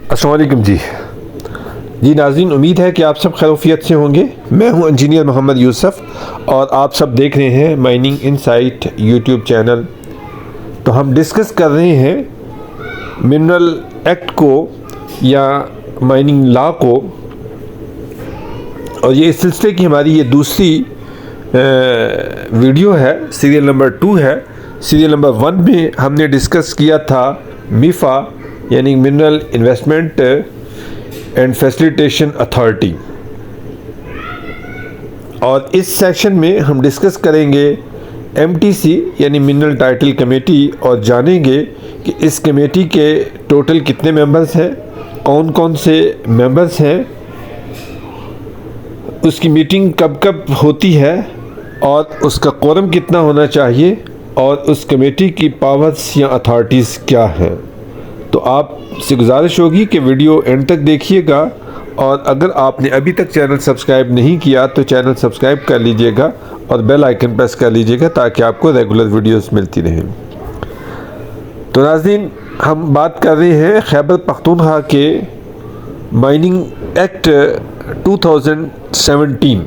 अस्सलाम वालेकुम जी नाज़रीन, उम्मीद है कि आप सब खैरियत से होंगे। मैं हूं इंजीनियर मोहम्मद यूसुफ और आप सब देख रहे हैं माइनिंग इनसाइट यूट्यूब चैनल। तो हम डिस्कस कर रहे हैं मिनरल एक्ट को या माइनिंग लॉ को, और ये इस सिलसिले की हमारी ये दूसरी वीडियो है, सीरियल नंबर 2 है। सीरियल नंबर 1 में हमने डिस्कस किया था मीफा यानी mineral investment and facilitation authority, और इस सेक्शन में हम डिस्कस करेंगे एमटीसी यानी मिनरल टाइटल कमेटी, और जानेंगे कि इस कमेटी के टोटल कितने मेंबर्स हैं, कौन कौन से मेंबर्स हैं, उसकी मीटिंग कब कब होती है और उसका कोरम कितना होना चाहिए, और उस कमेटी की पावर्स या अथॉरिटीज़ क्या हैं। तो आपसे गुजारिश होगी कि वीडियो एंड तक देखिएगा, और अगर आपने अभी तक चैनल सब्सक्राइब नहीं किया तो चैनल सब्सक्राइब कर लीजिएगा और बेल आइकन प्रेस कर लीजिएगा ताकि आपको रेगुलर वीडियोस मिलती रहें। तो नाज़रीन, हम बात कर रहे हैं खैबर पख्तूनख्वा के माइनिंग एक्ट 2017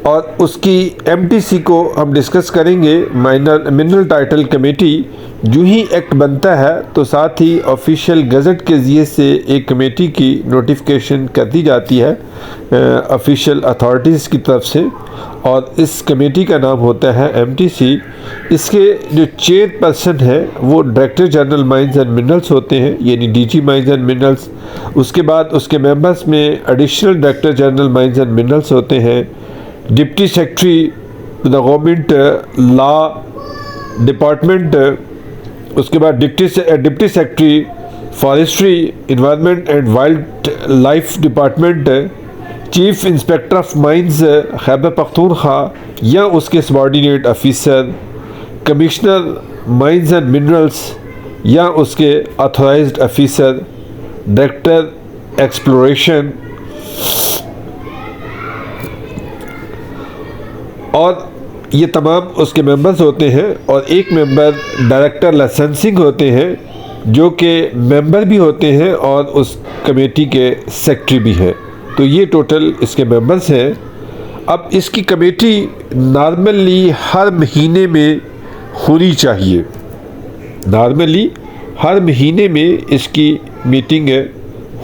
और उसकी एमटीसी को हम डिस्कस करेंगे। मिनरल टाइटल कमेटी जो ही एक्ट बनता है तो साथ ही ऑफिशियल गज़ट के ज़रिए से एक कमेटी की नोटिफिकेशन कर दी जाती है ऑफिशियल अथॉरिटीज़ की तरफ से, और इस कमेटी का नाम होता है एमटीसी। इसके जो चेयरपर्सन है वो director general mines and minerals होते हैं, यानी डीजी माइंस एंड मिनरल्स। उसके बाद उसके मेंबर्स में additional director general mines and minerals होते हैं, deputy secretary the government law department, उसके बाद deputy secretary forestry environment and wild life department, chief inspector of mines Khyber Pakhtunkhwa या उसके subordinate officer, commissioner mines and minerals या उसके authorised officer, director exploration, और ये तमाम उसके मेंबर्स होते हैं। और एक मेंबर डायरेक्टर लाइसेंसिंग होते हैं जो कि मेंबर भी होते हैं और उस कमेटी के सेक्रेटरी भी हैं। तो ये टोटल इसके मेंबर्स हैं। अब इसकी कमेटी नॉर्मली हर महीने में होनी चाहिए, नॉर्मली हर महीने में इसकी मीटिंग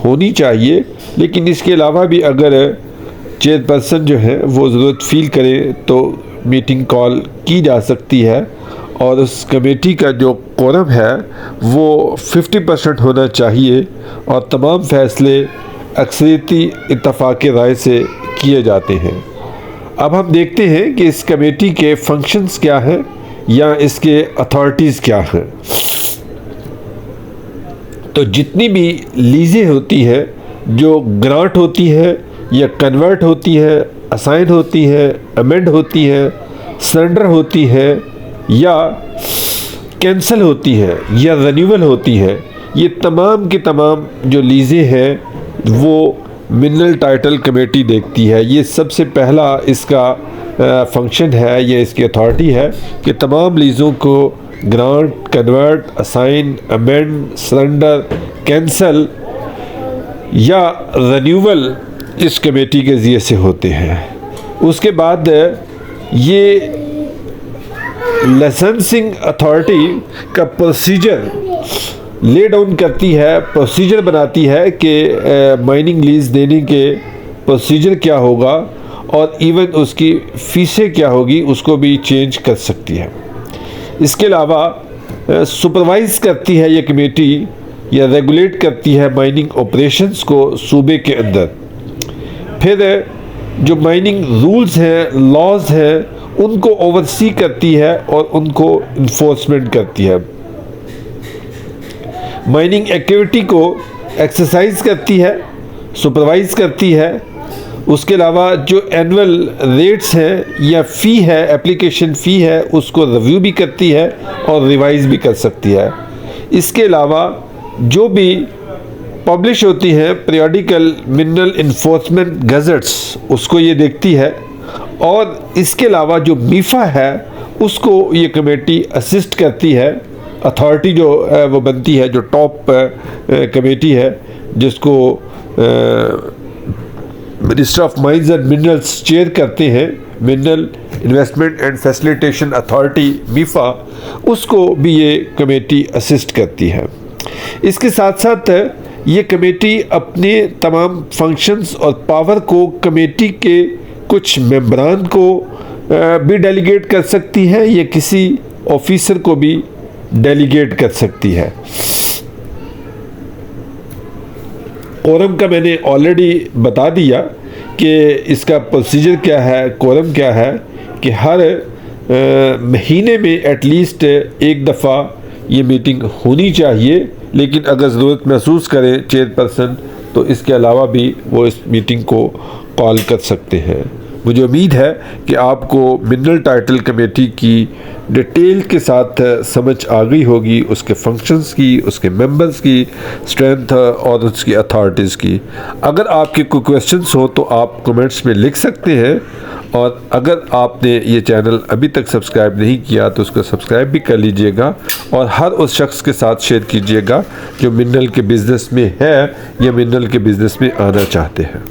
होनी चाहिए, लेकिन इसके अलावा भी अगर चेयरपर्सन जो है वो ज़रूरत फील करे तो मीटिंग कॉल की जा सकती है, और उस कमेटी का जो कोरम है वो 50% होना चाहिए, और तमाम फैसले अक्सरियती इत्तफाक़ राय से किए जाते हैं। अब हम देखते हैं कि इस कमेटी के फंक्शंस क्या हैं या इसके अथॉरिटीज़ क्या हैं। तो जितनी भी लीज़ें होती हैं, जो ग्रांट होती है या कन्वर्ट होती है, असाइन होती है, अमेंड होती है, सरेंडर होती है या कैंसिल होती है या रिन्यूअल होती है, ये तमाम के तमाम जो लीज़ें हैं वो मिनरल टाइटल कमेटी देखती है। ये सबसे पहला इसका फंक्शन है या इसकी अथॉरिटी है कि तमाम लीज़ों को grant, convert, assign, amend, surrender, cancel या रिन्यूअल इस कमेटी के ज़रिए से होते हैं। उसके बाद ये लाइसेंसिंग अथॉरिटी का प्रोसीजर ले डाउन करती है, प्रोसीजर बनाती है कि माइनिंग लीज़ देने के प्रोसीजर क्या होगा, और इवन उसकी फ़ीसें क्या होगी उसको भी चेंज कर सकती है। इसके अलावा सुपरवाइज़ करती है ये कमेटी या रेगुलेट करती है माइनिंग ऑपरेशंस को सूबे के अंदर। फिर जो माइनिंग रूल्स हैं, लॉज हैं, उनको ओवरसी करती है और उनको इन्फोर्समेंट करती है। माइनिंग एक्टिविटी को एक्सरसाइज करती है, सुपरवाइज करती है। उसके अलावा जो एनुअल रेट्स हैं या फ़ी है, एप्लीकेशन फ़ी है, उसको रिव्यू भी करती है और रिवाइज भी कर सकती है। इसके अलावा जो भी पब्लिश होती हैं पीरियडिकल मिनरल इन्फोर्समेंट गज़ट्स, उसको ये देखती है, और इसके अलावा जो मीफा है उसको ये कमेटी असिस्ट करती है अथॉरिटी जो है वो बनती है, जो टॉप कमेटी है जिसको minister of mines and minerals chair करते हैं, mineral investment and facilitation authority MIFA, उसको भी ये कमेटी असिस्ट करती है। इसके साथ साथ ये कमेटी अपने तमाम फंक्शंस और पावर को कमेटी के कुछ मेंबरान को भी डेलीगेट कर सकती है या किसी ऑफिसर को भी डेलीगेट कर सकती है। कोरम का मैंने ऑलरेडी बता दिया कि इसका प्रोसीजर क्या है, कोरम क्या है, कि हर महीने में एटलीस्ट एक दफ़ा ये मीटिंग होनी चाहिए, लेकिन अगर ज़रूरत महसूस करें चेयरपर्सन तो इसके अलावा भी वो इस मीटिंग को कॉल कर सकते हैं। मुझे उम्मीद है कि आपको मिनरल टाइटल कमेटी की डिटेल के साथ समझ आ गई होगी, उसके फंक्शंस की, उसके मेंबर्स की स्ट्रेंथ और उसकी अथॉरिटीज़ की। अगर आपके कोई क्वेश्चंस हो तो आप कमेंट्स में लिख सकते हैं, और अगर आपने ये चैनल अभी तक सब्सक्राइब नहीं किया तो उसको सब्सक्राइब भी कर लीजिएगा और हर उस शख्स के साथ शेयर कीजिएगा जो मिनरल के बिज़नेस में है या मिनरल के बिज़नेस में आना चाहते हैं।